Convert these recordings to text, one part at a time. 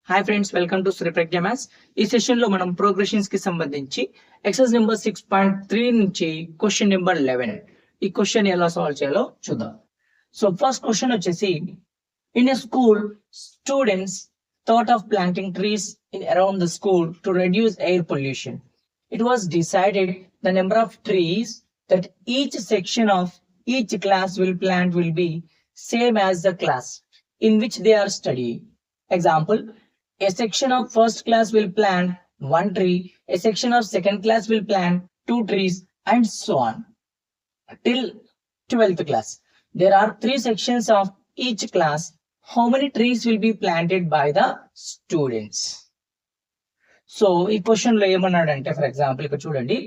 Hi friends, welcome to Sri Pragna maths. ఈ session లో మనం ప్రోగ్రెషన్స్ కి సంబంధించి ఎక్సర్సైజ్ నెంబర్ 6.3 నుంచి క్వశ్చన్ నెంబర్ 11 ఈ క్వశ్చన్ ఎలా సాల్వ్ చేయాలో చూద్దాం. సో ఫస్ట్ క్వశ్చన్ వచ్చేసి, in a school students thought of planting trees in around the school to reduce air pollution. It was decided the number of trees that each section of each class will plant will be same as the class in which they are studying. Example, a section of first class will plant one tree, a section of second class will plant two trees, and so on till 12th class. There are three sections of each class. How many trees will be planted by the students? So ఈ question లో ఏమన్నాడంటే, for example ఇక్కడ చూడండి,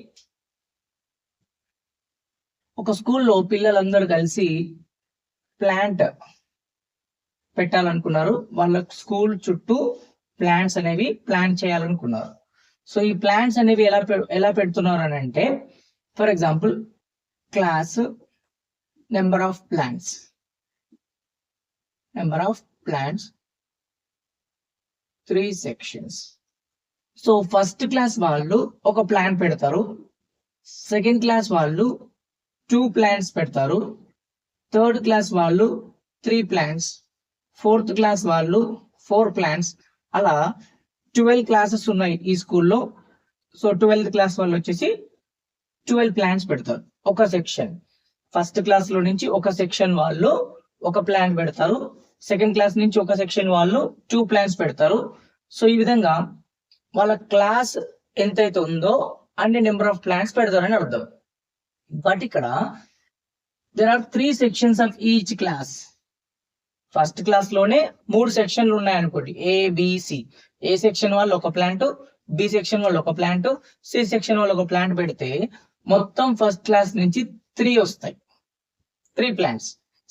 ఒక స్కూల్లో పిల్లలందరూ కలిసి plant పెట్టాలనుకున్నారు. వాళ్ళ స్కూల్ చుట్టూ ప్లాంట్స్ అనేవి ప్లాంట్ చేయాలనుకున్నారు. సో ఈ ప్లాంట్స్ అనేవి ఎలా పెడుతున్నారు అని అంటే, for example class number of plants 3 sections. So first class వాళ్ళు ఒక ప్లాంట్ పెడతారు, సెకండ్ క్లాస్ వాళ్ళు 2 plants పెడతారు, థర్డ్ క్లాస్ వాళ్ళు 3 plants, ఫోర్త్ క్లాస్ వాళ్ళు 4 plants. అలా 12 classes ఉన్నాయి ఈ స్కూల్లో. సో 12th క్లాస్ వాళ్ళు వచ్చేసి 12 plants పెడతారు ఒక సెక్షన్. ఫస్ట్ క్లాస్ లో నుంచి ఒక సెక్షన్ వాళ్ళు ఒక ప్లాంట్ పెడతారు, సెకండ్ క్లాస్ నుంచి ఒక సెక్షన్ వాళ్ళు 2 plants పెడతారు. సో ఈ విధంగా వాళ్ళ క్లాస్ ఎంతైతే ఉందో అన్ని నెంబర్ ఆఫ్ ప్లాంట్స్ పెడతారని అర్థం. బట్ ఇక్కడ there are 3 sections of each class. First class లోనే 3 సెక్షన్లు ఉన్నాయనుకోండి, ఏబిసి. ఏ సెక్షన్ వాళ్ళు ఒక ప్లాంట్, బి సెక్షన్ వాళ్ళు ఒక ప్లాంట్, సి సెక్షన్ వాళ్ళు ఒక ప్లాంట్ పెడితే మొత్తం ఫస్ట్ క్లాస్ నుంచి 3 వస్తాయి, 3 plants.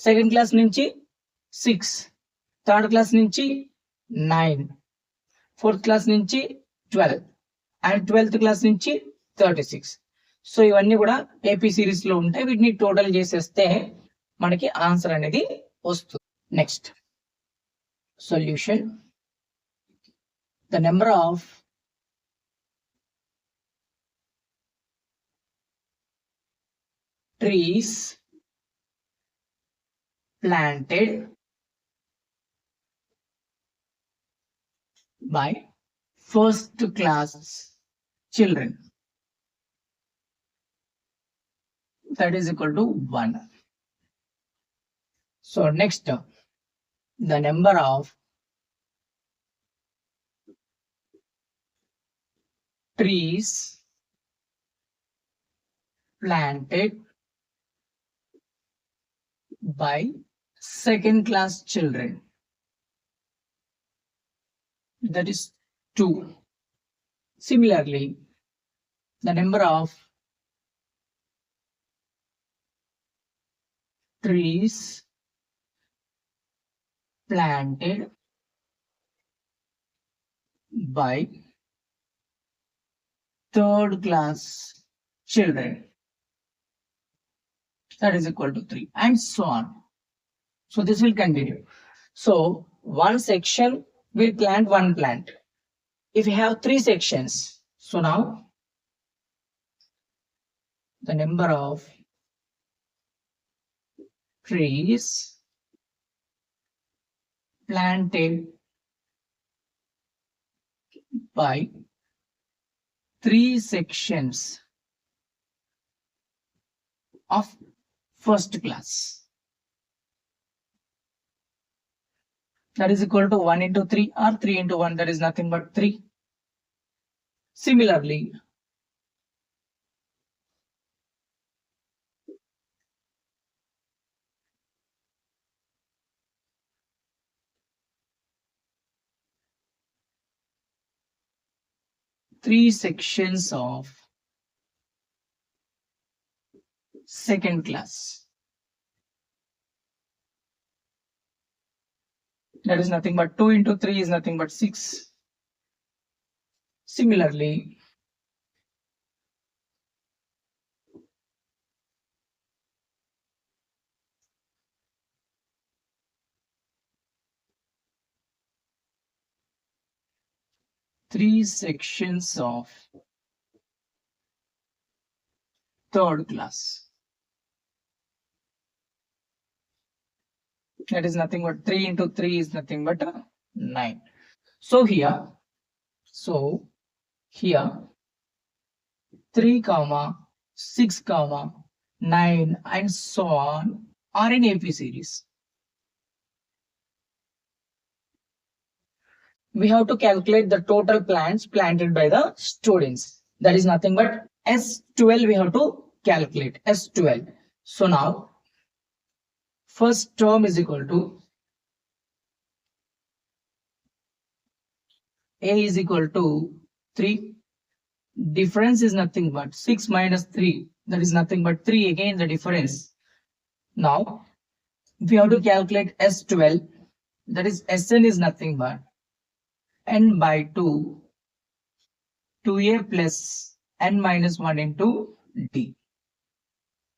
సెకండ్ క్లాస్ నుంచి 6, థర్డ్ క్లాస్ నుంచి 9, ఫోర్త్ క్లాస్ నుంచి 12, అండ్ 12th క్లాస్ నుంచి 36. సో ఇవన్నీ కూడా ఏపీ సిరీస్ లో ఉంటాయి. వీటిని టోటల్ చేసేస్తే మనకి ఆన్సర్ అనేది వస్తుంది. Next solution, the number of trees planted by first class children, that is equal to 1. So next, the number of trees planted by second class children, that is 2. Similarly, the number of trees planted by third class children, that is equal to 3, and so on. So this will continue. So one section will plant one plant. If you have 3 sections, so now the number of trees planted by 3 sections of first class, that is equal to 1 into 3 or 3 into 1, that is nothing but 3. Similarly, three sections of second class, that is nothing but 2 into 3 is nothing but 6. Similarly, 3 sections of third class. That is nothing but 3 into 3 is nothing but 9. So here 3 comma 6 comma 9 and so on are in AP series. We have to calculate the total plants planted by the students. That is nothing but S12 we have to calculate. S12. So now first term is equal to A is equal to 3. Difference is nothing but 6 minus 3. That is nothing but 3 again the difference. Now we have to calculate S12. That is Sn is nothing but n by 2 2a plus n minus 1 into d.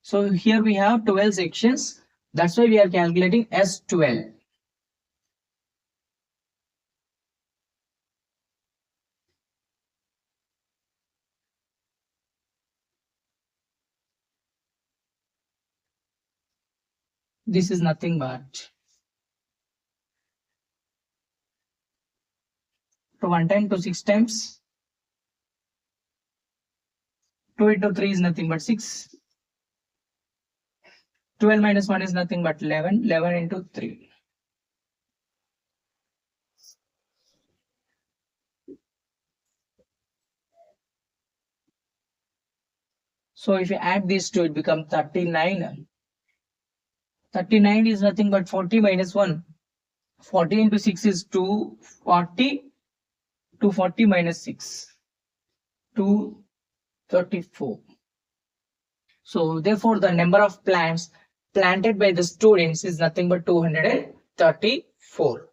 So here we have 12 sections. That's why we are calculating S12. This is nothing but to 1 time to 6 times. 2 into 3 is nothing but 6. 12 minus 1 is nothing but 11. 11 into 3. So if you add these two, it becomes 39. 39 is nothing but 40 minus 1. 40 into 6 is 240. 240 minus 6. 234. So therefore the number of plants planted by the students is nothing but 234.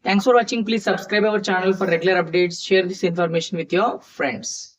Thanks for watching. Please subscribe our channel for regular updates. Share this information with your friends.